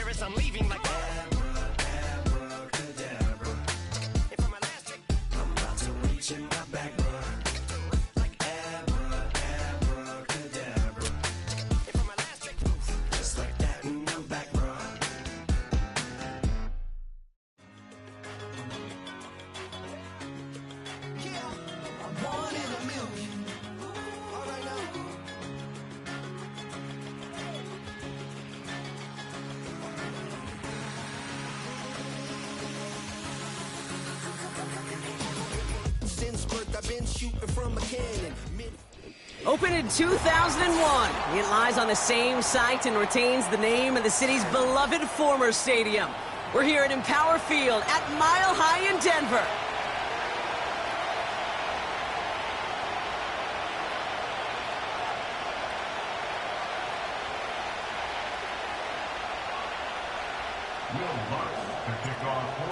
dangerous, I'm leaving like abracadabra. And for my last trick, I'm about to reach in my back, bruh. Like abracadabra. And for my last trick, just like that, and I'm back, bruh. Yeah, I'm 1 in a million. All right now. Since birth, I've been shooting from a cannon. Opened in 2001, it lies on the same site and retains the name of the city's beloved former stadium. We're here at Empower Field at Mile High in Denver.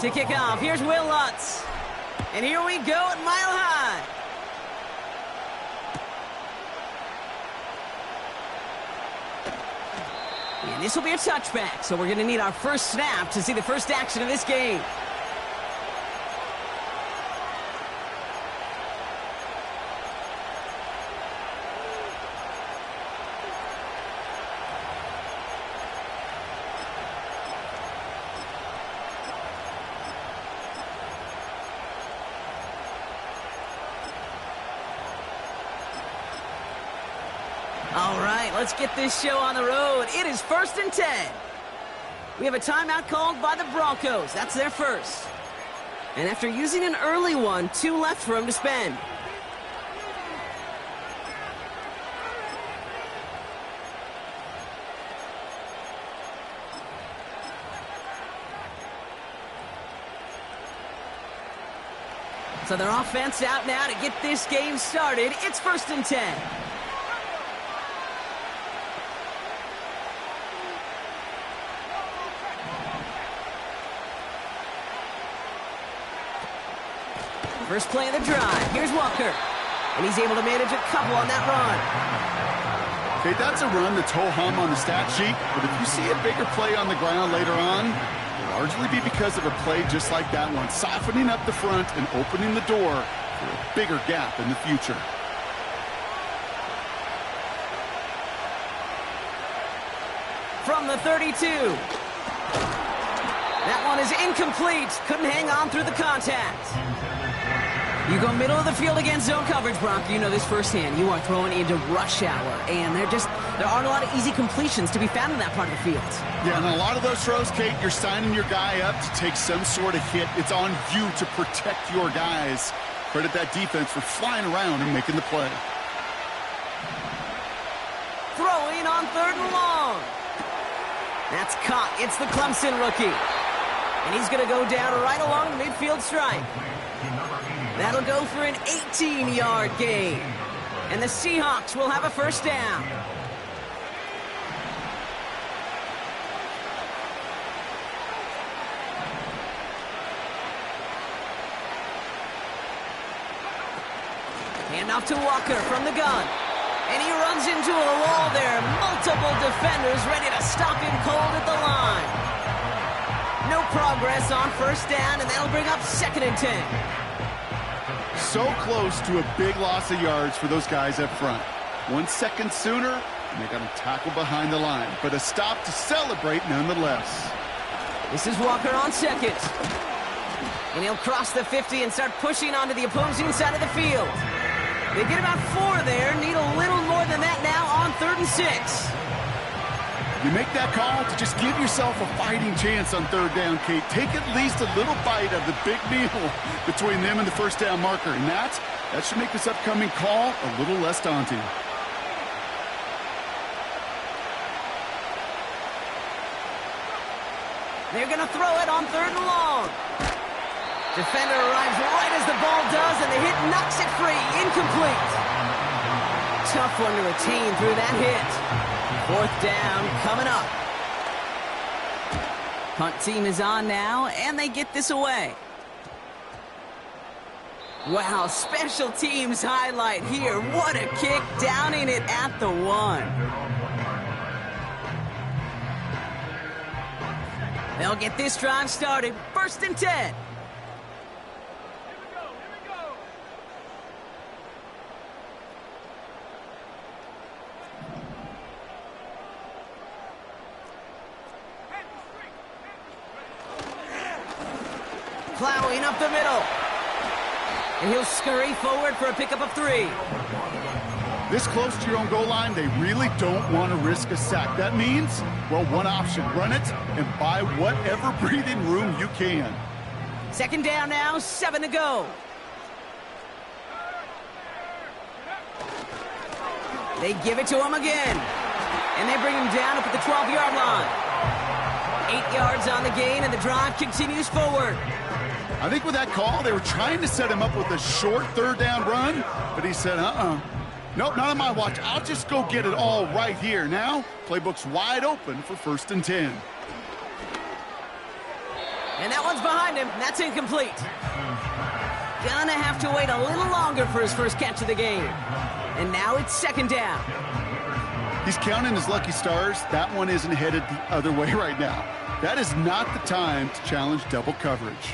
To kick off, here's Will Lutz. And here we go at Mile High. And this will be a touchback, so we're going to need our first snap to see the first action of this game. All right, let's get this show on the road. It is 1st and 10. We have a timeout called by the Broncos. That's their first. And after using an early one, 2 left for him to spend. So their offense out now to get this game started. It's 1st and 10. First play of the drive. Here's Walker. And he's able to manage a couple on that run. Okay, that's a run that's ho-hum on the stat sheet, but if you see a bigger play on the ground later on, it'll largely be because of a play just like that one, softening up the front and opening the door for a bigger gap in the future. From the 32. That one is incomplete. Couldn't hang on through the contact. You go middle of the field against zone coverage, Brock. You know this firsthand. You are throwing into rush hour, and there aren't a lot of easy completions to be found in that part of the field. Yeah, and a lot of those throws, Kate, you're signing your guy up to take some sort of hit. It's on you to protect your guys. Credit that defense for flying around and making the play. Throwing on 3rd and long. That's caught. It's the Clemson rookie. And he's going to go down right along the midfield stripe. That'll go for an 18-yard gain. And the Seahawks will have a first down. Hand off to Walker from the gun. And he runs into a wall there. Multiple defenders ready to stop him cold at the line. No progress on first down, and that'll bring up 2nd and 10. So close to a big loss of yards for those guys up front. 1 second sooner, and they got to tackle behind the line. But a stop to celebrate nonetheless. This is Walker on 2nd. And he'll cross the 50 and start pushing onto the opposing side of the field. They get about 4 there, need a little more than that now on 3rd and 6. You make that call to just give yourself a fighting chance on 3rd down, Kate. Take at least a little bite of the big meal between them and the first down marker. And that should make this upcoming call a little less daunting. They're going to throw it on 3rd and long. Defender arrives right as the ball does, and the hit knocks it free. Incomplete. Tough one to retain through that hit. 4th down coming up. Punt team is on now, and they get this away. Wow, special teams highlight here. What a kick, downing it at the 1. They'll get this drive started. 1st and 10. Plowing up the middle. And he'll scurry forward for a pickup of 3. This close to your own goal line, they really don't want to risk a sack. That means, well, one option, run it and buy whatever breathing room you can. 2nd down now, 7 to go. They give it to him again. And they bring him down up at the 12-yard line. 8 yards on the gain, and the drive continues forward. I think with that call, they were trying to set him up with a short 3rd down run, but he said, nope, not on my watch. I'll just go get it all right here. Now, playbook's wide open for 1st and 10. And that one's behind him. That's incomplete. Gonna have to wait a little longer for his first catch of the game. And now it's 2nd down. He's counting his lucky stars. That one isn't headed the other way right now. That is not the time to challenge double coverage.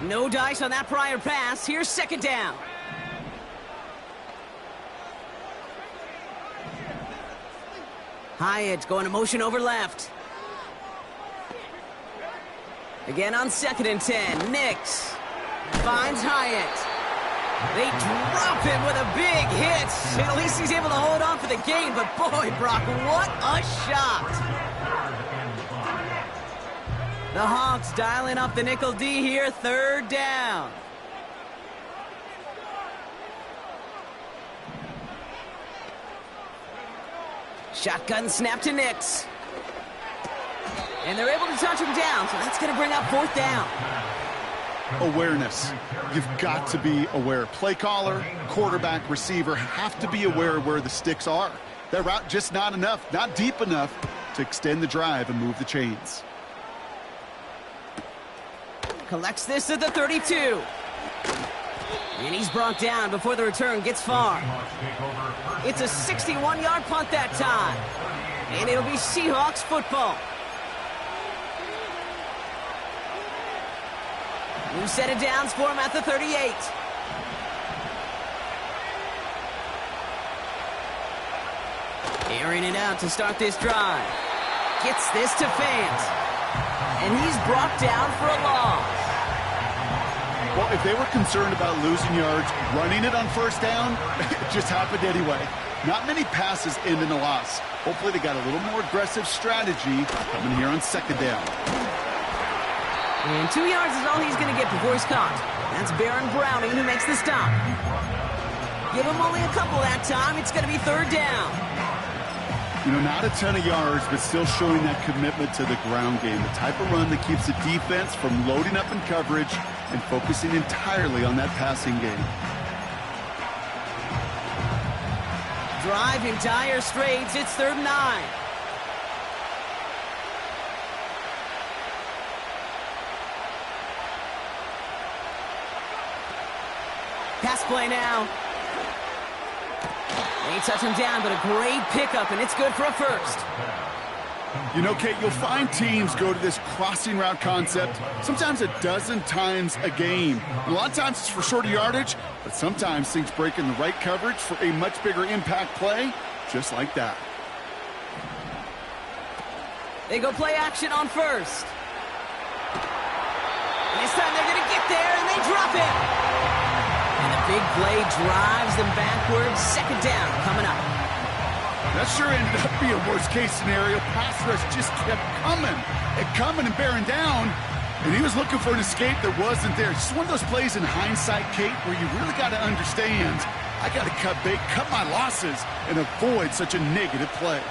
No dice on that prior pass. Here's 2nd down. Hyatt going to motion over left. Again on 2nd and 10. Nix finds Hyatt. They drop him with a big hit. At least he's able to hold on for the gain. But boy, Brock, what a shot. The Hawks dialing up the nickel D here. 3rd down. Shotgun snap to Nix. And they're able to touch him down, so that's going to bring up 4th down. Awareness. You've got to be aware. Play caller, quarterback, receiver have to be aware of where the sticks are. That route just not enough, not deep enough to extend the drive and move the chains. Collects this at the 32. And he's brought down before the return gets far. It's a 61-yard punt that time. And it'll be Seahawks football. New set of downs for him at the 38. Airing it out to start this drive. Gets this to Fant. And he's brought down for a loss. Well, if they were concerned about losing yards, running it on 1st down, it just happened anyway. Not many passes end in a loss. Hopefully they got a little more aggressive strategy coming here on 2nd down. And 2 yards is all he's going to get before he's caught. That's Baron Browning who makes the stop. Give him only a couple that time. It's going to be 3rd down. You know, not a ton of yards, but still showing that commitment to the ground game. The type of run that keeps the defense from loading up in coverage and focusing entirely on that passing game. Drive in dire straits. It's 3rd and 9. Pass play now. They touch him down, but a great pickup, and it's good for a 1st. You know, Kate, you'll find teams go to this crossing route concept sometimes a dozen times a game. And a lot of times it's for shorter yardage, but sometimes things break in the right coverage for a much bigger impact play, just like that. They go play action on 1st. And this time they're going to get there, and they drop it. And the big play drives them backwards. 2nd down coming up. That sure ended up being a worst-case scenario. Pass rush just kept coming and bearing down. And he was looking for an escape that wasn't there. It's just one of those plays in hindsight, Kate, where you really got to understand, I got to cut bait, cut my losses, and avoid such a negative play.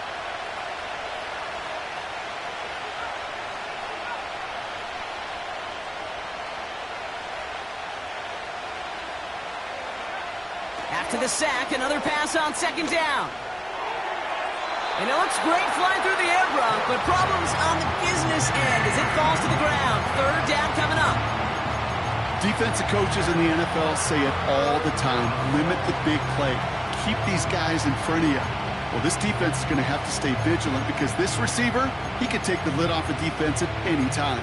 After the sack, another pass on 2nd down. And it looks great flying through the air, Brock, but problems on the business end as it falls to the ground. 3rd down coming up. Defensive coaches in the NFL say it all the time. Limit the big play. Keep these guys in front of you. Well, this defense is going to have to stay vigilant because this receiver, he can take the lid off a defense at any time.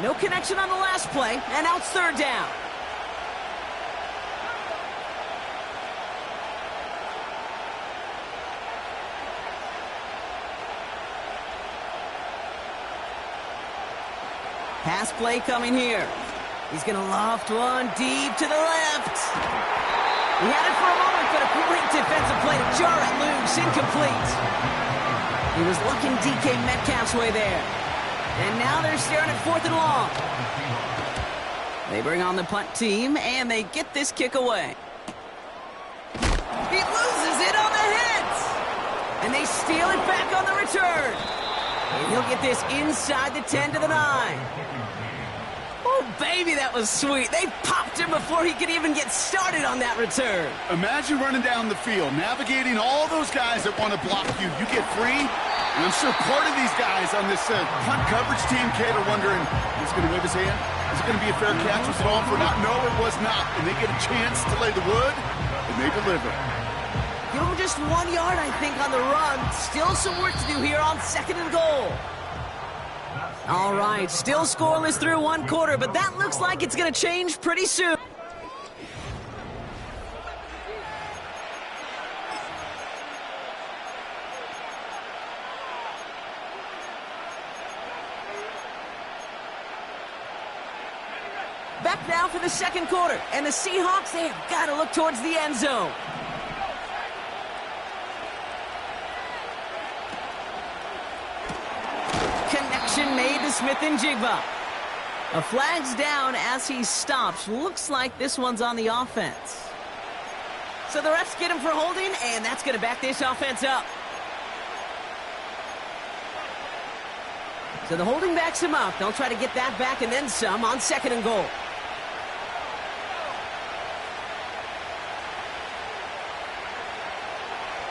No connection on the last play, and now it's third down. Pass play coming here. He's going to loft one deep to the left. He had it for a moment, but a great defensive play to jar it loose, incomplete. He was looking DK Metcalf's way there. And now they're staring at 4th and long. They bring on the punt team, and they get this kick away. He loses it on the hit. And they steal it back on the return. And he'll get this inside the 10 to the 9. Oh, baby, that was sweet. They popped him before he could even get started on that return. Imagine running down the field, navigating all those guys that want to block you. You get free. And I'm sure part of these guys on this punt coverage team, Kate, are wondering, is he going to wave his hand? Is it going to be a fair catch? Was it on for not? No, it was not. And they get a chance to lay the wood, and they deliver. Give him just 1 yard, I think, on the run. Still some work to do here on 2nd and goal. All right, still scoreless through 1 quarter, but that looks like it's going to change pretty soon. Back now for the 2nd quarter, and the Seahawks, they have got to look towards the end zone. Connection made to Smith and Jigba. A flag's down as he stops. Looks like this one's on the offense. So the refs get him for holding, and that's going to back this offense up. So the holding backs him up. They'll try to get that back and then some on 2nd and goal.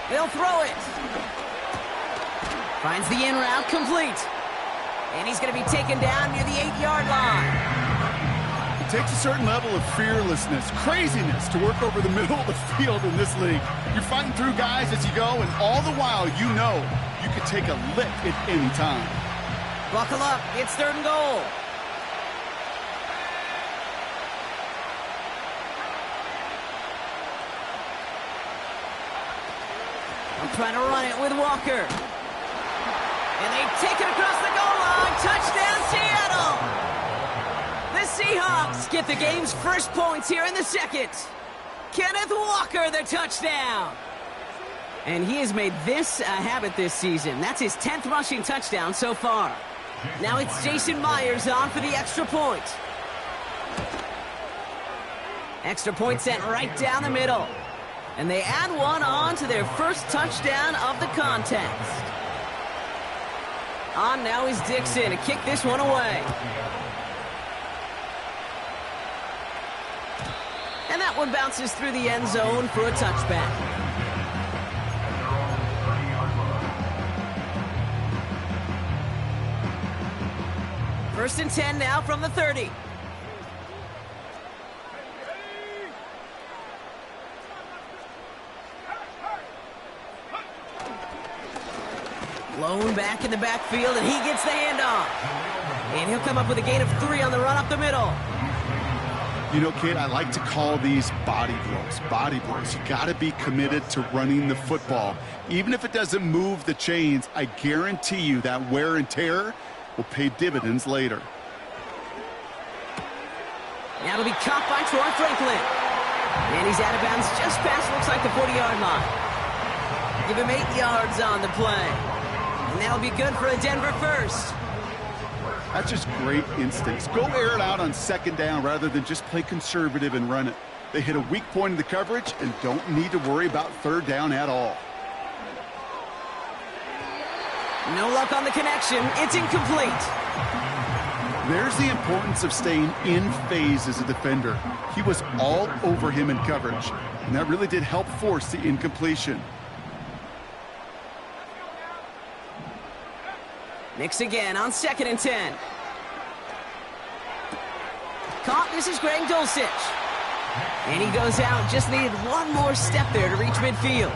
They'll throw it. Finds the in route complete. And he's going to be taken down near the 8-yard line. It takes a certain level of fearlessness, craziness to work over the middle of the field in this league. You're fighting through guys as you go, and all the while you know you could take a lick at any time. Buckle up. It's 3rd and goal. I'm trying to run it with Walker. And they take it across the goal line. Touchdown, Seattle. The Seahawks get the game's first points here in the 2nd. Kenneth Walker, the touchdown. And he has made this a habit this season. That's his 10th rushing touchdown so far. Now it's Jason Myers on for the extra point. Extra point sent right down the middle. And they add one on to their first touchdown of the contest. On now is Dixon to kick this one away. And that one bounces through the end zone for a touchback. First and 10 now from the 30. Blown back in the backfield, and he gets the handoff. And he'll come up with a gain of 3 on the run up the middle. You know, kid, I like to call these body blows. Body blows. You got to be committed to running the football. Even if it doesn't move the chains, I guarantee you that wear and tear will pay dividends later. Now it'll be caught by Troy Franklin. And he's out of bounds just past, looks like the 40-yard line. Give him 8 yards on the play. And that'll be good for a Denver first. That's just great instincts. Go air it out on 2nd down rather than just play conservative and run it. They hit a weak point in the coverage and don't need to worry about 3rd down at all. No luck on the connection. It's incomplete. There's the importance of staying in phase as a defender. He was all over him in coverage, and that really did help force the incompletion. Nix again on 2nd and 10. Caught, this is Greg Dulcich. And he goes out, just needed one more step there to reach midfield.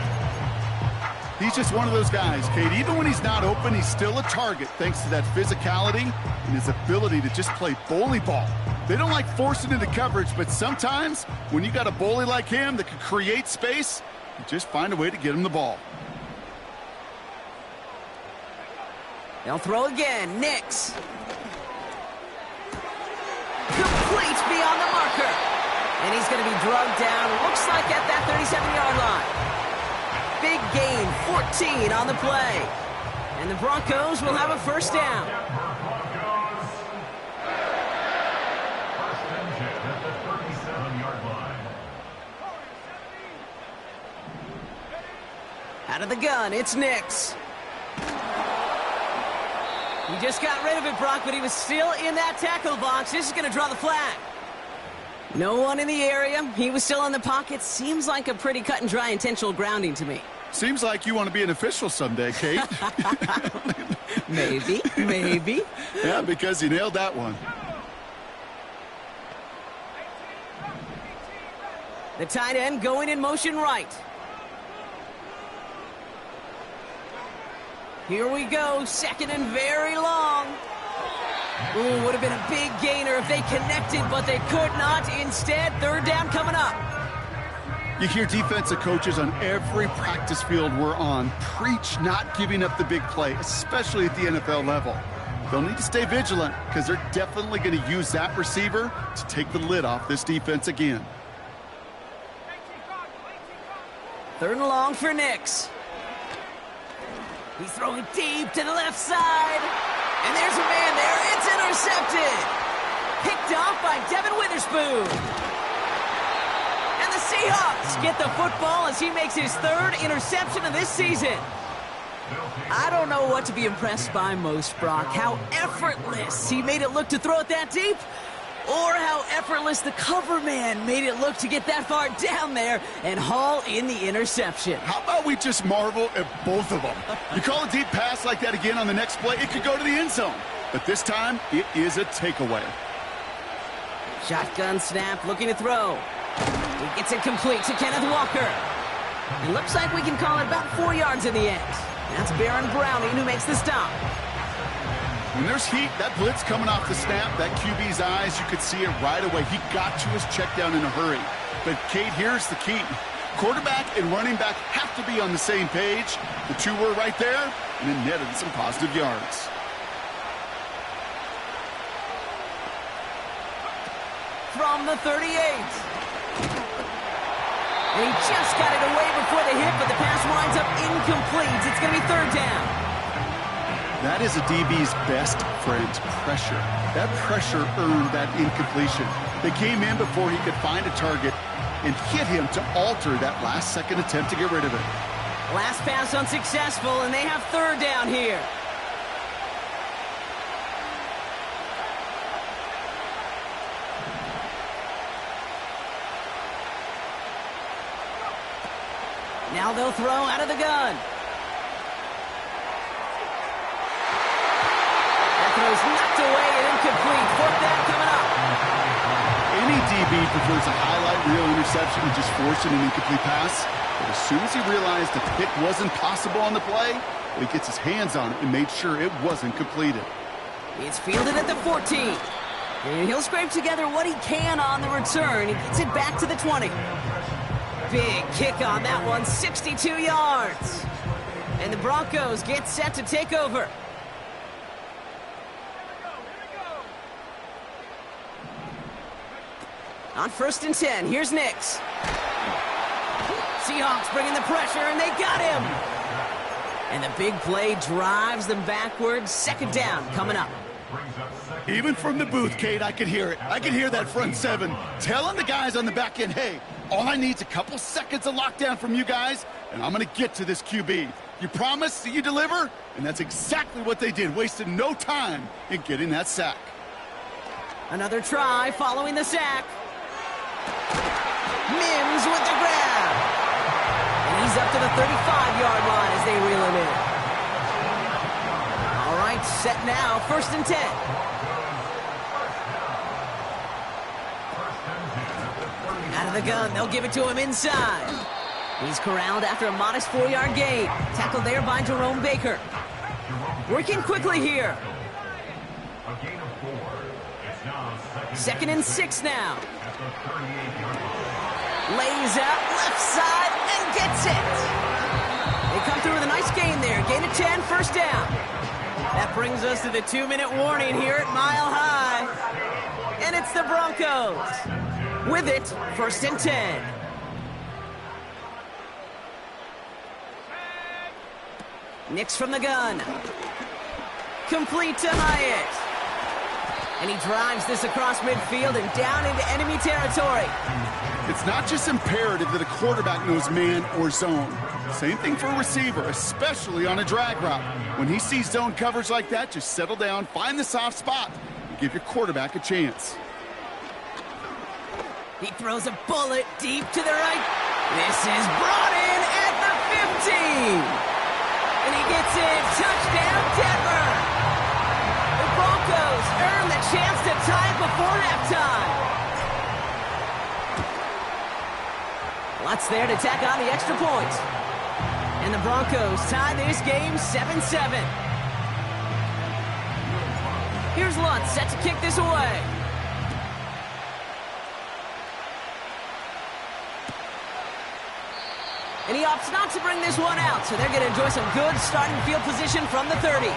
He's just one of those guys, Kate. Even when he's not open, he's still a target thanks to that physicality and his ability to just play bully ball. They don't like forcing into coverage, but sometimes when you got a bully like him that can create space, you just find a way to get him the ball. They'll throw again. Nix. Complete beyond the marker. And he's going to be drugged down, looks like at that 37-yard line. Big gain, 14 on the play. And the Broncos will have a first down. Out of the gun, it's Nix. He just got rid of it, Brock, but he was still in that tackle box. This is going to draw the flag. No one in the area. He was still in the pocket. Seems like a pretty cut and dry intentional grounding to me. Seems like you want to be an official someday, Kate. Maybe. Yeah, because you nailed that one. The tight end going in motion right. Here we go, 2nd and very long. Ooh, would have been a big gainer if they connected, but they could not. Instead, 3rd down coming up. You hear defensive coaches on every practice field we're on preach not giving up the big play, especially at the NFL level. They'll need to stay vigilant because they're definitely going to use that receiver to take the lid off this defense again. 3rd and long for Nix. He's throwing deep to the left side. And there's a man there. It's intercepted. Picked off by Devin Witherspoon. And the Seahawks get the football as he makes his 3rd interception of this season. I don't know what to be impressed by most, Brock. How effortless he made it look to throw it that deep, or how effortless the cover man made it look to get that far down there and haul in the interception. How about we just marvel at both of them? You call a deep pass like that again on the next play, it could go to the end zone. But this time, it is a takeaway. Shotgun snap, looking to throw. He gets it complete to Kenneth Walker. It looks like we can call it about 4 yards in the end. That's Baron Browning who makes the stop. When there's heat, that blitz coming off the snap, that QB's eyes, you could see it right away. He got to his check down in a hurry. But, Kate, here's the key. Quarterback and running back have to be on the same page. The two were right there, and it netted some positive yards. From the 38. And he just got it away before the hit, but the pass winds up incomplete. It's going to be 3rd down. That is a DB's best friend, pressure. That pressure earned that incompletion. They came in before he could find a target and hit him to alter that last-second attempt to get rid of it. Last pass unsuccessful, and they have 3rd down here. Now they'll throw out of the gun. That throw's knocked away and incomplete. 4th down coming up. Any DB prefers a highlight reel interception to just forcing an incomplete pass. But as soon as he realized the pick wasn't possible on the play, he gets his hands on it and made sure it wasn't completed. It's fielded at the 14. And he'll scrape together what he can on the return. He gets it back to the 20. Big kick on that one, 62 yards. And the Broncos get set to take over. On 1st and 10, here's Nix. Seahawks bringing the pressure, and they got him. And the big play drives them backwards. 2nd down coming up. Even from the booth, Kate, I could hear it. I could hear that front 7 telling the guys on the back end, hey, all I need is a couple seconds of lockdown from you guys, and I'm going to get to this QB. You promise that you deliver? And that's exactly what they did, wasted no time in getting that sack. Another try following the sack. Mims with the grab. And he's up to the 35-yard line as they reel him in. All right, points. Set now, 1st and 10. Out of the gun, they'll give it to him inside. He's corralled after a modest 4-yard gain. Tackled there by Jerome Baker. Working quickly here. 2nd and 6 now. Lays out left side and gets it. They come through with a nice gain there. Gain of 10, 1st down. That brings us to the 2-minute warning here at Mile High. And it's the Broncos. With it, 1st and 10. Nix from the gun. Complete to Hyatt. And he drives this across midfield and down into enemy territory. It's not just imperative that a quarterback knows man or zone. Same thing for a receiver, especially on a drag route. When he sees zone coverage like that, just settle down, find the soft spot, and give your quarterback a chance. He throws a bullet deep to the right. This is brought in at the 15. And he gets it. Touchdown, Denver. The Broncos earn the chance to tie before halftime. Lots there to tack on the extra point. And the Broncos tie this game 7-7. Here's Lutz set to kick this away. And he opts not to bring this one out, so they're going to enjoy some good starting field position from the 30.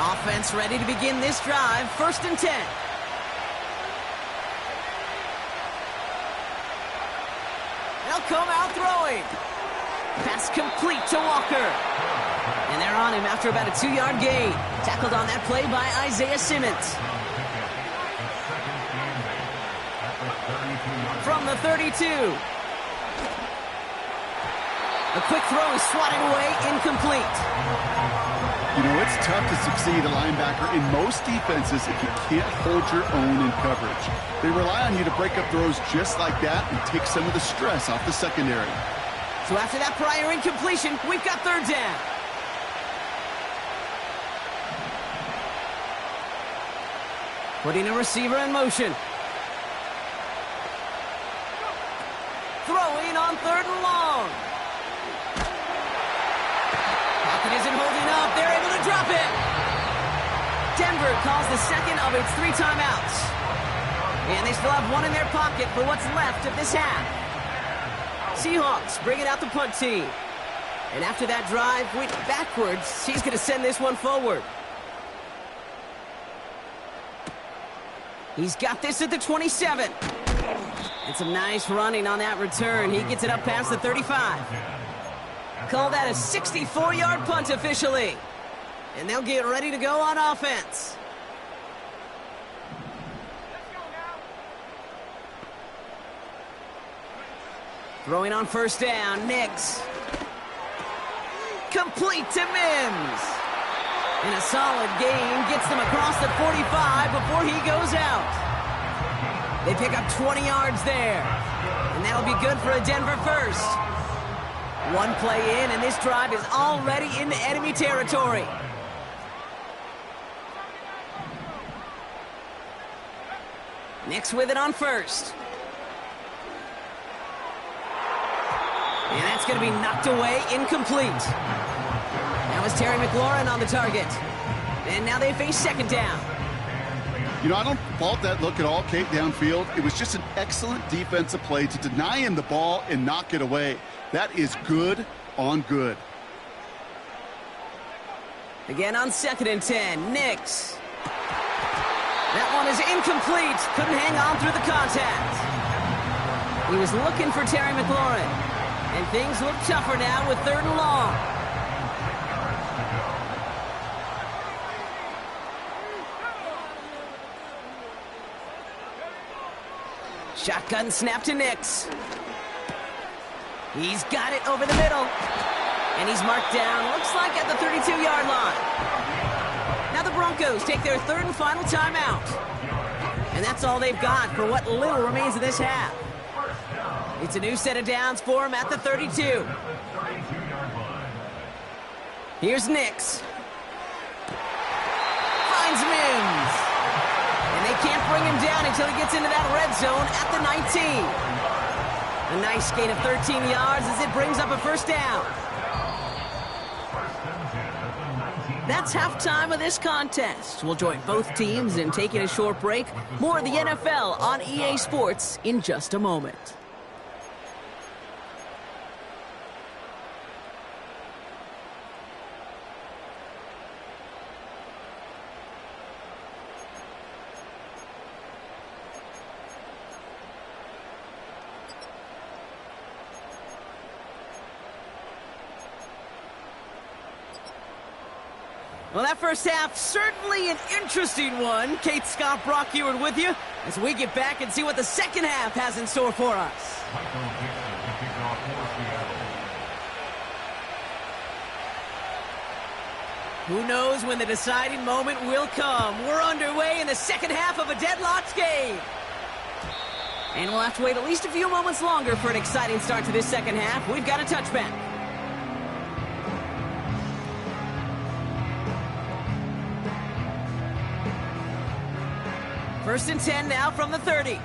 Offense ready to begin this drive, 1st and 10. They'll come out throwing. Pass complete to Walker. And they're on him after about a 2-yard gain. Tackled on that play by Isaiah Simmons. From the 32. A quick throw is swatted away, incomplete. You know, it's tough to succeed a linebacker in most defenses if you can't hold your own in coverage. They rely on you to break up throws just like that and take some of the stress off the secondary. So after that prior incompletion, we've got 3rd down. Putting a receiver in motion. Throwing on 3rd and long. Pocket isn't holding up. They're able to drop it. Denver calls the 2nd of its 3 timeouts. And they still have 1 in their pocket for what's left of this half. Seahawks bringing out the punt team. And after that drive went backwards, he's going to send this one forward. He's got this at the 27. And some nice running on that return. He gets it up past the 35. Call that a 64-yard punt officially. And they'll get ready to go on offense. Throwing on 1st down, Nix. Complete to Mims. And a solid gain gets them across the 45 before he goes out. They pick up 20 yards there. And that'll be good for a Denver 1st. 1 play in, and this drive is already into enemy territory. Nix with it on 1st. And that's going to be knocked away, incomplete. That was Terry McLaurin on the target. And now they face 2nd down. You know, I don't fault that look at all, Kate, downfield. It was just an excellent defensive play to deny him the ball and knock it away. That is good on good. Again on 2nd and 10, Nix. That one is incomplete. Couldn't hang on through the contact. He was looking for Terry McLaurin. And things look tougher now with 3rd and long. Shotgun snap to Nix. He's got it over the middle. And he's marked down, looks like at the 32-yard line. Now the Broncos take their third and final timeout. And that's all they've got for what little remains of this half. It's a new set of downs for him at the 32. Here's Nix. Finds Mims. And they can't bring him down until he gets into that red zone at the 19. A nice gain of 13 yards as it brings up a first down. That's halftime of this contest. We'll join both teams in taking a short break. More of the NFL on EA Sports in just a moment. Well, that first half, certainly an interesting one. Kate, Scott, Brock Ewart with you as we get back and see what the second half has in store for us. Who knows when the deciding moment will come? We're underway in the second half of a deadlocked game. And we'll have to wait at least a few moments longer for an exciting start to this second half. We've got a touchback. First and 10 now from the 30.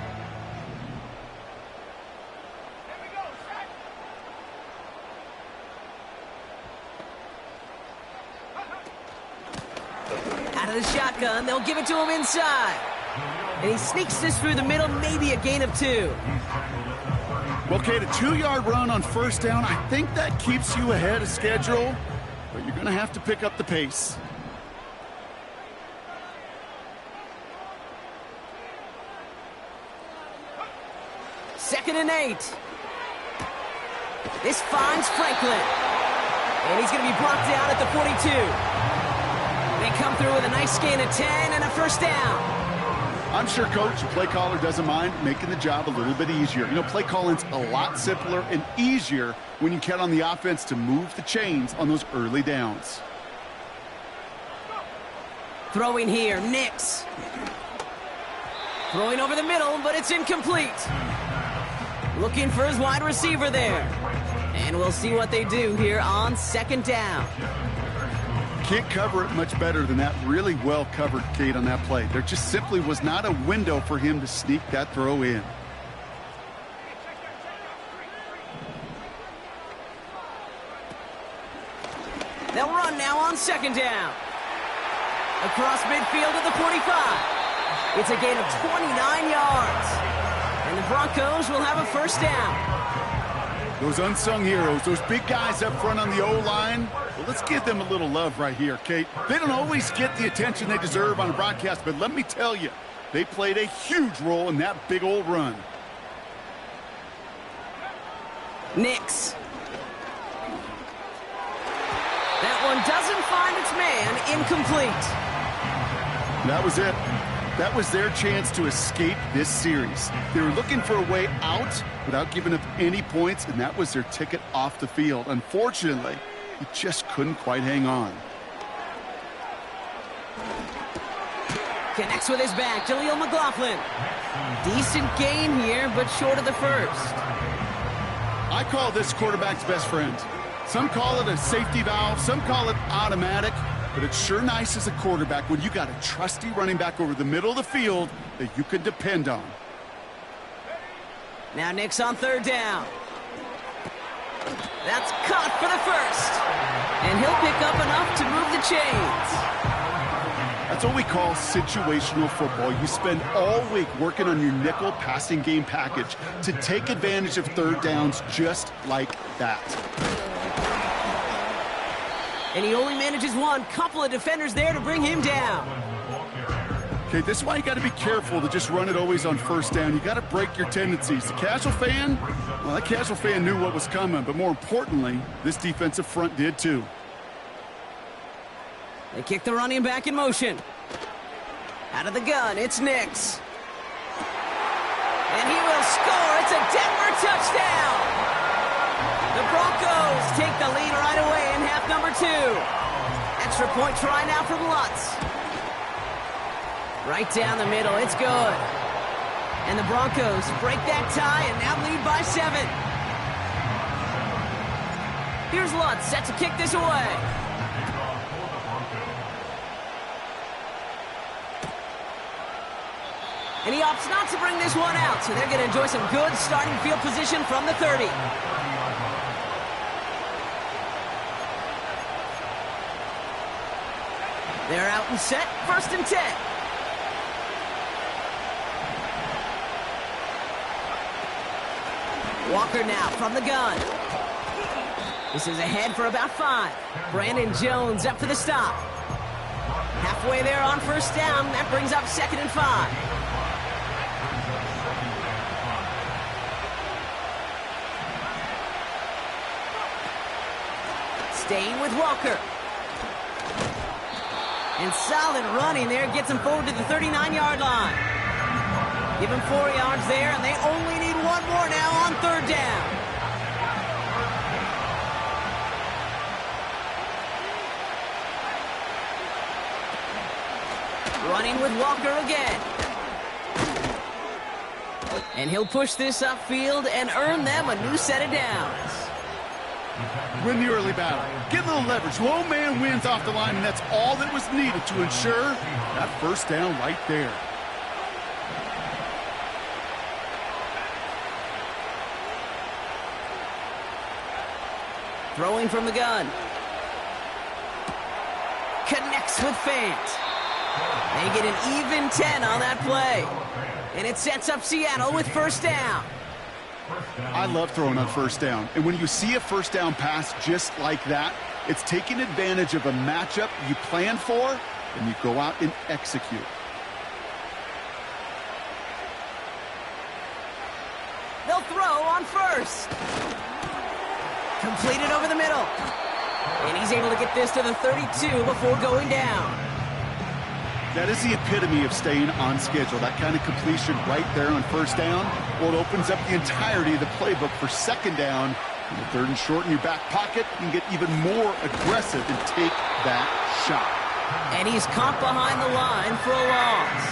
Out of the shotgun, they'll give it to him inside. And he sneaks this through the middle, maybe a gain of 2. Well, Kate, a 2-yard run on first down, I think that keeps you ahead of schedule, but you're going to have to pick up the pace. Second and 8. This finds Franklin. And he's going to be brought down at the 42. They come through with a nice gain of 10 and a first down. I'm sure, Coach, the play caller doesn't mind making the job a little bit easier. You know, play calling's a lot simpler and easier when you count on the offense to move the chains on those early downs. Throwing here, Nix. Throwing over the middle, but it's incomplete. Looking for his wide receiver there. And we'll see what they do here on second down. Can't cover it much better than that. Really well covered, Kate, on that play. There just simply was not a window for him to sneak that throw in. They'll run now on second down. Across midfield to the 45. It's a gain of 29 yards. And the Broncos will have a first down. Those unsung heroes, those big guys up front on the O-line, well, let's give them a little love right here, Kate. They don't always get the attention they deserve on a broadcast, but let me tell you, they played a huge role in that big old run. Nix. That one doesn't find its man. Incomplete. That was it. That was their chance to escape this series. They were looking for a way out without giving up any points, and that was their ticket off the field. Unfortunately, he just couldn't quite hang on. Connects with his back, Jaleel McLaughlin. Decent gain here, but short of the first. I call this quarterback's best friend. Some call it a safety valve, some call it automatic. But it's sure nice as a quarterback when you got a trusty running back over the middle of the field that you can depend on. Now Nix on third down. That's caught for the first. And he'll pick up enough to move the chains. That's what we call situational football. You spend all week working on your nickel passing game package to take advantage of third downs just like that. And he only manages one. Couple of defenders there to bring him down. Okay, this is why you got to be careful to just run it always on first down. You got to break your tendencies. The casual fan, well, that casual fan knew what was coming, but more importantly, this defensive front did too. They kick the running back in motion. Out of the gun, it's Nix. And he will score. It's a Denver touchdown. The Broncos take the lead right away in half number 2. Extra point try now from Lutz. Right down the middle, it's good. And the Broncos break that tie and now lead by 7. Here's Lutz set to kick this away. And he opts not to bring this one out, so they're going to enjoy some good starting field position from the 30. They're out and set, 1st and 10. Walker now from the gun. This is ahead for about 5. Brandon Jones up for the stop. Halfway there on 1st down. That brings up 2nd and 5. Staying with Walker. And solid running there gets him forward to the 39-yard line. Give him 4 yards there, and they only need 1 more now on 3rd down. Running with Walker again. And he'll push this upfield and earn them a new set of downs. Win the early battle. Get a little leverage. Low man wins off the line, and that's all that was needed to ensure that 1st down right there. Throwing from the gun. Connects with Fant. They get an even 10 on that play. And it sets up Seattle with 1st down. I love throwing on 1st down. And when you see a 1st down pass just like that, it's taking advantage of a matchup you plan for, and you go out and execute. They'll throw on 1st. Completed over the middle. And he's able to get this to the 32 before going down. That is the epitome of staying on schedule. That kind of completion right there on 1st down. Well, it opens up the entirety of the playbook for 2nd down. In the 3rd and short in your back pocket, you can get even more aggressive and take that shot. And he's caught behind the line for a loss.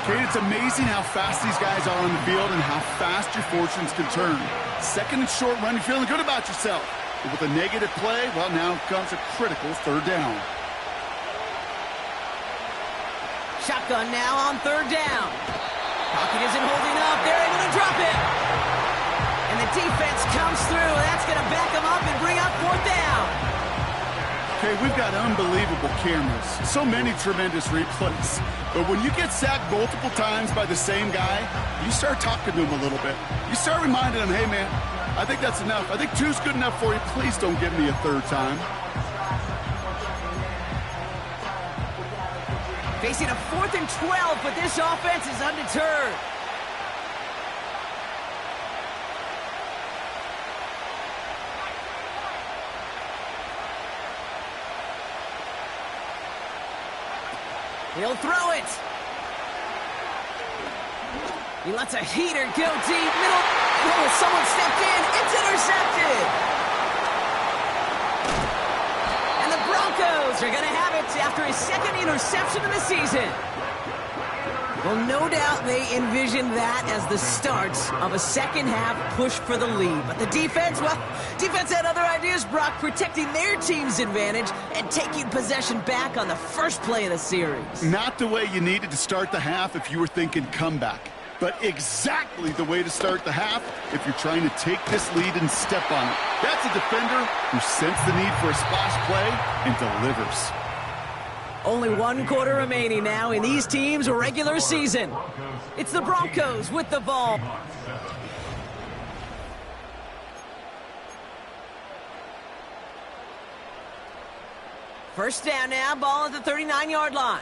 Kate, it's amazing how fast these guys are on the field and how fast your fortunes can turn. 2nd and short run, you're feeling good about yourself. But with a negative play, well, now comes a critical 3rd down. Shotgun now on 3rd down. Pocket isn't holding up. They're able to drop it. And the defense comes through. That's going to back them up and bring up 4th down. Okay, we've got unbelievable cameras. So many tremendous replays. But when you get sacked multiple times by the same guy, you start talking to him a little bit. You start reminding him, hey, man, I think that's enough. I think 2's good enough for you. Please don't give me a 3rd time. Facing a 4th and 12, but this offense is undeterred. He'll throw it. He lets a heater go deep. Middle. Oh, someone stepped in. It's intercepted. And the Broncos are going to have it after his 2nd interception of the season. Well, no doubt they envisioned that as the start of a 2nd half push for the lead. But the defense, well, defense had other ideas, Brock, protecting their team's advantage and taking possession back on the 1st play of the series. Not the way you needed to start the half if you were thinking comeback, but exactly the way to start the half if you're trying to take this lead and step on it. That's a defender who sensed the need for a splash play and delivers. Only 1 quarter remaining now in these teams' regular season. It's the Broncos with the ball. First down now, ball at the 39-yard line.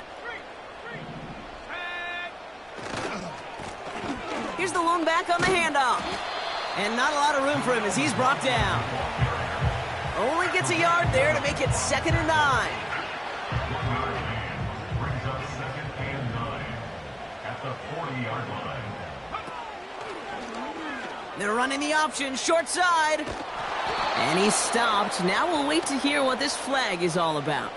Here's the lone back on the handoff. And not a lot of room for him as he's brought down. Only gets a yard there to make it 2nd and 9. Brings up 2nd and 9 at the 40-yard line. They're running the option, short side. And he's stopped. Now we'll wait to hear what this flag is all about.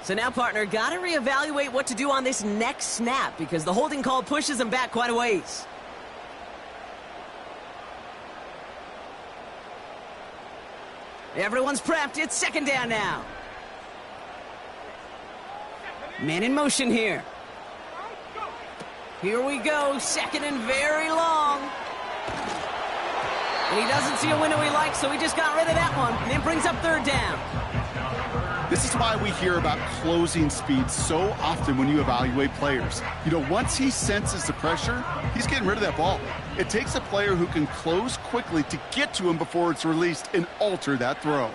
So now, partner, got to reevaluate what to do on this next snap because the holding call pushes them back quite a ways. Everyone's prepped. It's second down now. Man in motion here. Here we go. Second and very long. And he doesn't see a window he likes, so he just got rid of that one. And it brings up third down. This is why we hear about closing speed so often when you evaluate players. You know, once he senses the pressure, he's getting rid of that ball. It takes a player who can close quickly to get to him before it's released and alter that throw.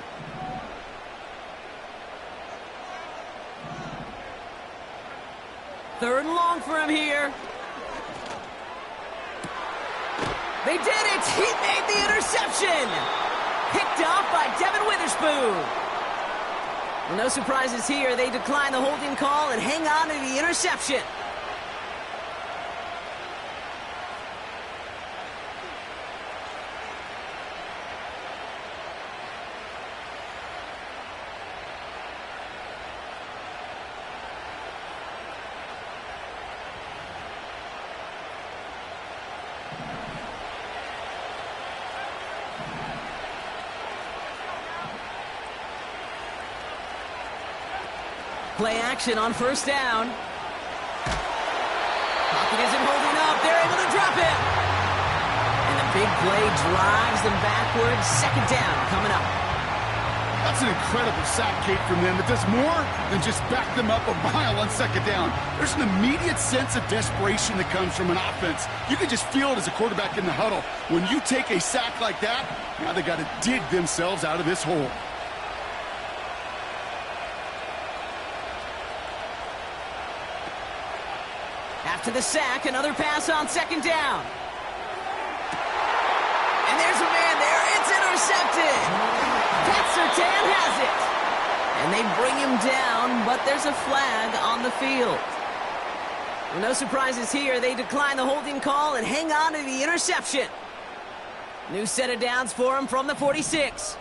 Third and long for him here. They did it! He made the interception! Picked off by Devin Witherspoon. Well, no surprises here. They decline the holding call and hang on to the interception. Play action on first down. Pocket isn't holding up. They're able to drop it. And the big play drives them backwards. Second down coming up. That's an incredible sack, Kate, from them. It does more than just back them up a mile on second down. There's an immediate sense of desperation that comes from an offense. You can just feel it as a quarterback in the huddle. When you take a sack like that, now they got to dig themselves out of this hole. After the sack, another pass on second down. And there's a man there. It's intercepted. Pat Surtain has it. And they bring him down, but there's a flag on the field. Well, no surprises here. They decline the holding call and hang on to the interception. New set of downs for him from the 46.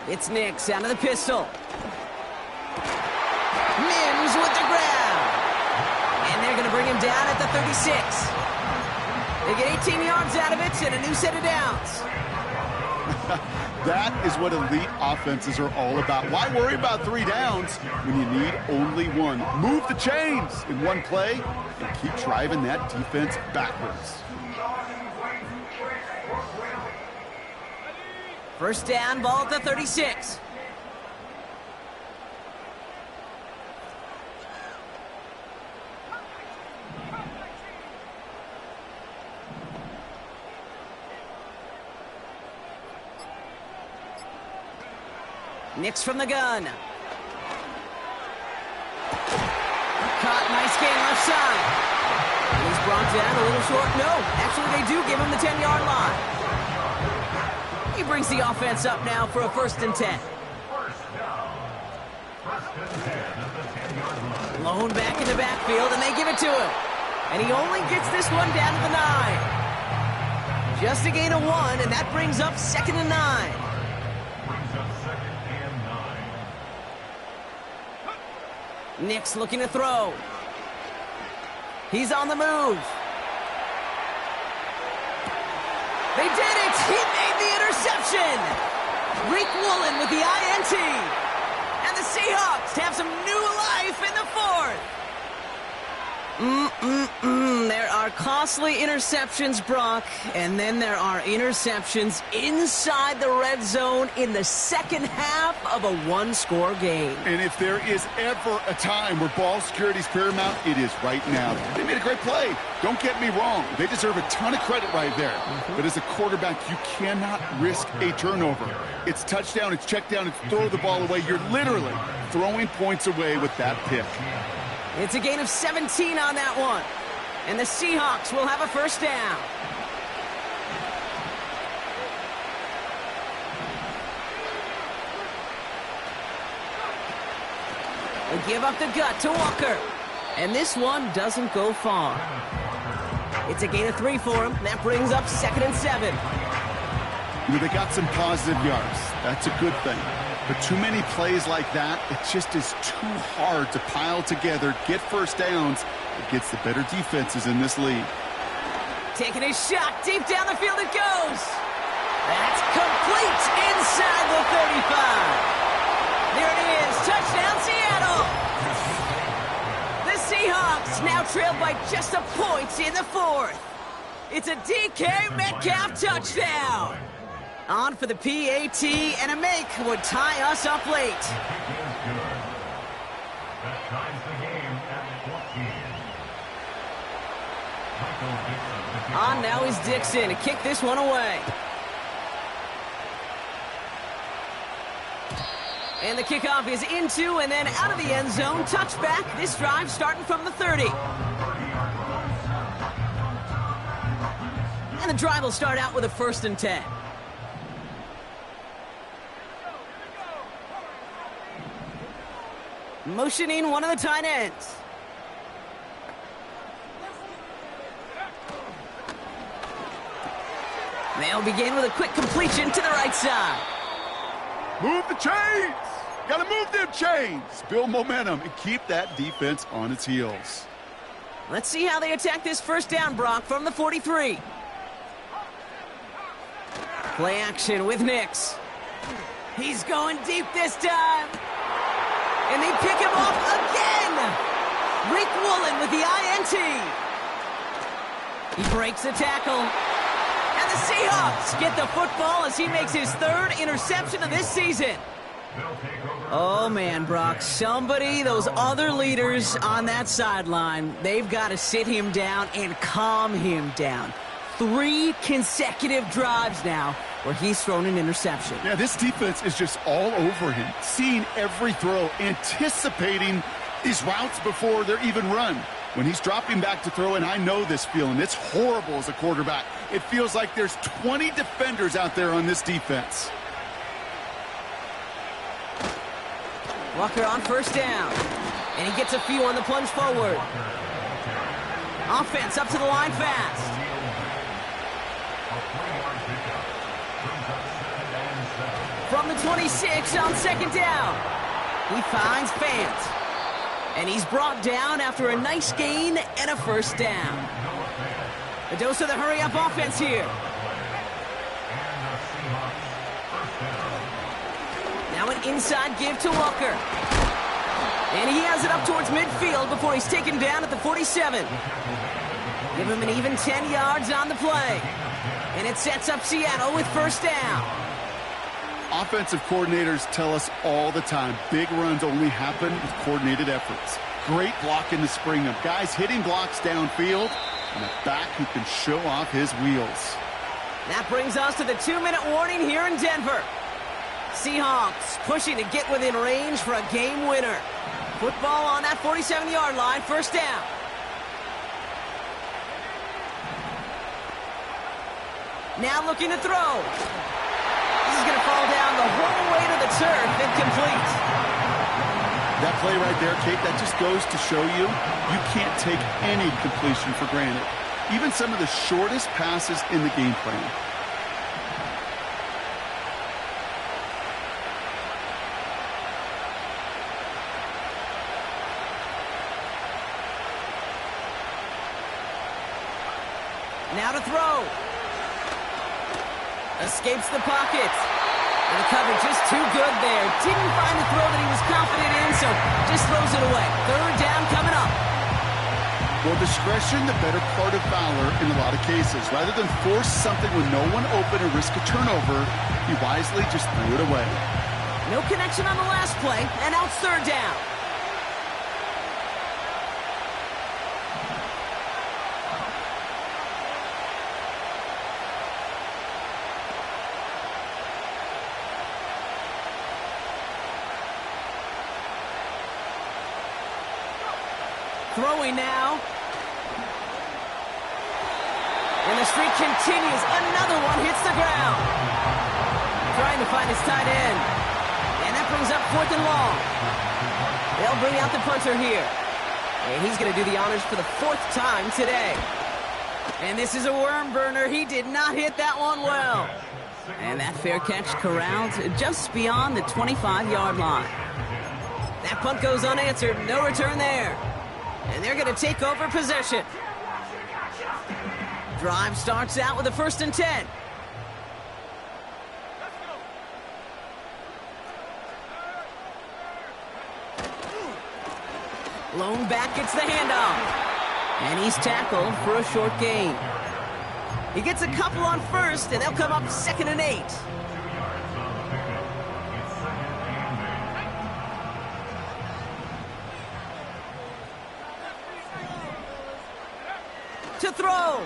It's Nix out of the pistol. Mims with the grab. And they're going to bring him down at the 36. They get 18 yards out of it and a new set of downs. That is what elite offenses are all about. Why worry about 3 downs when you need only one? Move the chains in one play and keep driving that defense backwards. First down, ball at the 36. Nix from the gun. Caught, nice gain left side. And he's brought down a little short. No, actually they do give him the 10-yard line. He brings the offense up now for a 1st and 10. Lone back in the backfield, and they give it to him. And he only gets this one down to the 9. Just a gain of 1, and that brings up 2nd and 9. Nix looking to throw. He's on the move. They did it! He made the interception! Reek Woolen with the INT. And the Seahawks have some new life in the 4th. There are costly interceptions, Brock, and then there are interceptions inside the red zone in the second half of a 1-score game. And if there is ever a time where ball security is paramount, it is right now. They made a great play. Don't get me wrong. They deserve a ton of credit right there. But as a quarterback, you cannot risk a turnover. It's touchdown, it's check down, it's throw the ball away. You're literally throwing points away with that pick. It's a gain of 17 on that one. And the Seahawks will have a 1st down. They give up the gut to Walker. And this one doesn't go far. It's a gain of 3 for him. That brings up 2nd and 7. They got some positive yards. That's a good thing. But too many plays like that, it just is too hard to pile together, get first downs against the better defenses in this league. Taking a shot, deep down the field it goes. That's complete inside the 35. There it is, touchdown Seattle. The Seahawks now trailed by just a point in the 4th. It's a DK Metcalf touchdown. On for the PAT, and a make would tie us up late. That ties the game at 14. On now is Dixon to kick this one away. And the kickoff is into and then out of the end zone. Touchback. This drive starting from the 30. And the drive will start out with a 1st and 10. Motioning one of the tight ends. They'll begin with a quick completion to the right side. Move the chains! Gotta move them chains! Build momentum and keep that defense on its heels. Let's see how they attack this 1st down, Brock, from the 43. Play action with Nix. He's going deep this time. And they pick him off again. Rick Woolen with the INT. He breaks the tackle. And the Seahawks get the football as he makes his 3rd interception of this season. Oh, man, Brock, those other leaders on that sideline, they've got to sit him down and calm him down. 3 consecutive drives now where he's thrown an interception. Yeah, this defense is just all over him, seeing every throw, anticipating these routes before they're even run. When he's dropping back to throw, and I know this feeling, it's horrible as a quarterback. It feels like there's 20 defenders out there on this defense. Walker on 1st down, and he gets a few on the plunge forward. Offense up to the line fast. From the 26 on 2nd down, he finds Fant. And he's brought down after a nice gain and a 1st down. A dose of the hurry-up offense here. Now an inside give to Walker. And he has it up towards midfield before he's taken down at the 47. Give him an even 10 yards on the play. And it sets up Seattle with 1st down. Offensive coordinators tell us all the time, big runs only happen with coordinated efforts. Great blocking to spring them. Guys hitting blocks downfield, and a back who can show off his wheels. That brings us to the 2-minute warning here in Denver. Seahawks pushing to get within range for a game winner. Football on that 47-yard line, 1st down. Now looking to throw. This is going to fall down the whole way to the turf, incomplete. That play right there, Kate, that just goes to show you, you can't take any completion for granted. Even some of the shortest passes in the game plan. Now to throw. Escapes the pocket. And the coverage just too good there. Didn't find the throw that he was confident in, so just throws it away. 3rd down coming up. Well, discretion, the better part of valor in a lot of cases. Rather than force something with no one open and risk a turnover, he wisely just threw it away. No connection on the last play, and now it's 3rd down. Throwing now. And the streak continues. Another one hits the ground. Trying to find his tight end. And that brings up 4th and long. They'll bring out the punter here. And he's going to do the honors for the 4th time today. And this is a worm burner. He did not hit that one well. And that fair catch corralled just beyond the 25-yard line. That punt goes unanswered. No return there. And they're going to take over possession. Drive starts out with a 1st and 10. Lone back gets the handoff. And he's tackled for a short gain. He gets a couple on 1st, and they'll come up 2nd and 8. To throw.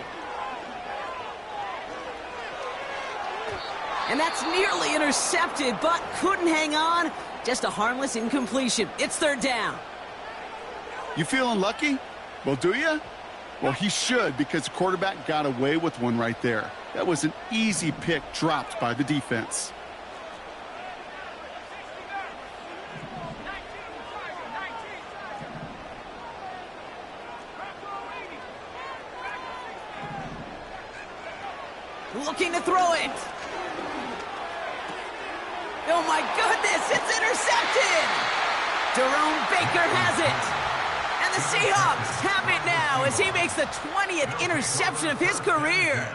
And that's nearly intercepted, but couldn't hang on. Just a harmless incompletion. It's 3rd down. You feeling lucky? Well, do you? Well, he should, because the quarterback got away with one right there. That was an easy pick dropped by the defense. Looking to throw it. Oh, my goodness, it's intercepted. Jerome Baker has it. And the Seahawks have it now as he makes the 20th interception of his career.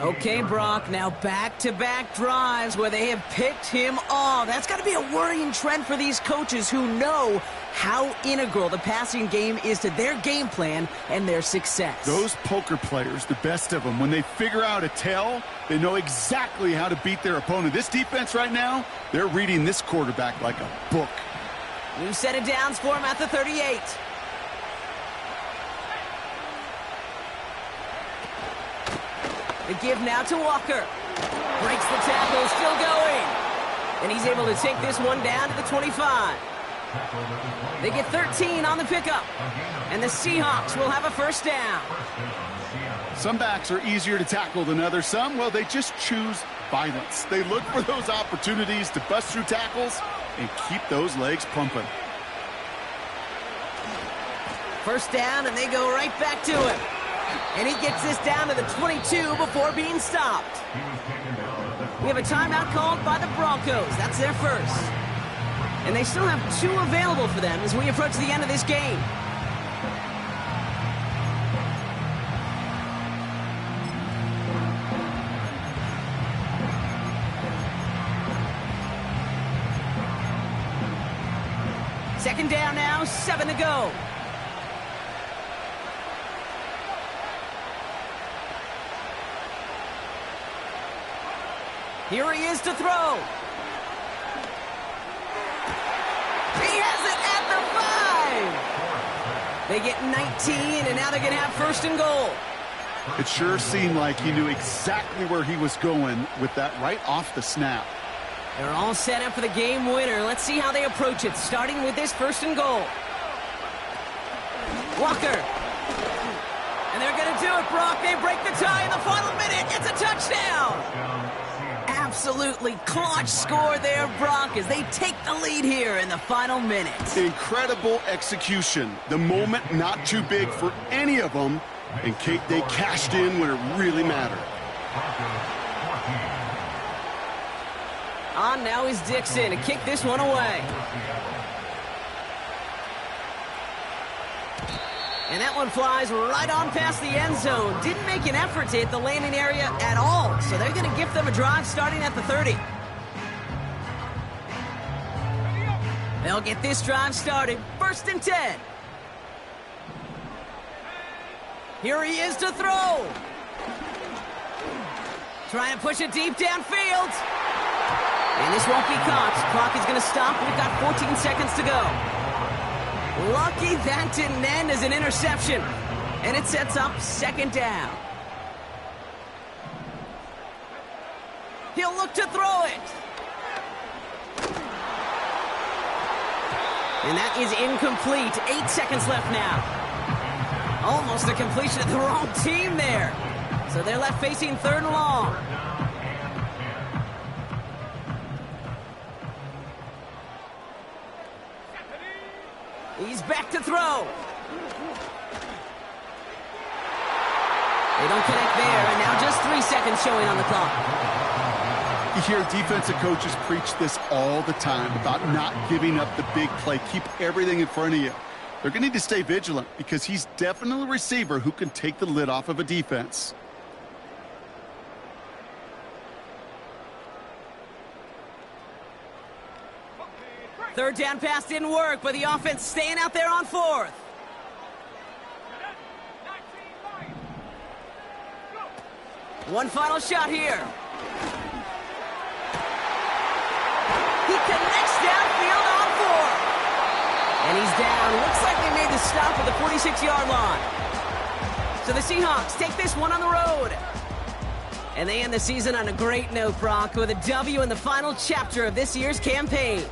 Okay, Brock, now back-to-back drives where they have picked him off. That's got to be a worrying trend for these coaches who know how integral the passing game is to their game plan and their success. Those poker players, the best of them, when they figure out a tell, they know exactly how to beat their opponent. This defense right now, they're reading this quarterback like a book. New set of downs for him at the 38. The give now to Walker. Breaks the tackle, still going. And he's able to take this one down to the 25. They get 13 on the pickup. And the Seahawks will have a 1st down. Some backs are easier to tackle than others. Some, well, they just choose violence. They look for those opportunities to bust through tackles and keep those legs pumping. 1st down, and they go right back to him. And he gets this down to the 22 before being stopped. We have a timeout called by the Broncos. That's their 1st. And they still have 2 available for them as we approach the end of this game. Second down now, 7 to go. Here he is to throw. He has it at the 5. They get 19, and now they're going to have 1st and goal. It sure seemed like he knew exactly where he was going with that right off the snap. They're all set up for the game winner. Let's see how they approach it, starting with this 1st and goal. Walker. And they're going to do it, Brock. They break the tie in the final minute. It's a touchdown. Absolutely clutch score there, Brock, as they take the lead here in the final minute. Incredible execution. The moment not too big for any of them, and Kate, they cashed in when it really mattered. On now is Dixon to kick this one away. And that one flies right on past the end zone. Didn't make an effort to hit the landing area at all. So they're going to give them a drive starting at the 30. They'll get this drive started. 1st and 10. Here he is to throw. Trying to push it deep downfield. And this won't be caught. Clock is going to stop. We've got 14 seconds to go. Lucky that didn't end as an interception. And it sets up 2nd down. He'll look to throw it. And that is incomplete. 8 seconds left now. Almost a completion of the wrong team there. So they're left facing 3rd and long. He's back to throw. They don't connect there, and now just 3 seconds showing on the clock. You hear defensive coaches preach this all the time about not giving up the big play. Keep everything in front of you. They're going to need to stay vigilant because he's definitely a receiver who can take the lid off of a defense. Third down pass didn't work, but the offense staying out there on fourth. One final shot here. He connects downfield on four. And he's down. Looks like they made the stop at the 46-yard line. So the Seahawks take this one on the road. And they end the season on a great note, Brock, with a W in the final chapter of this year's campaign.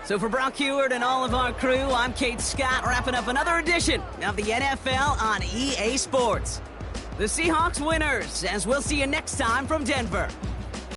So for Brock Heward and all of our crew, I'm Kate Scott, wrapping up another edition of the NFL on EA Sports. The Seahawks winners, as we'll see you next time from Denver.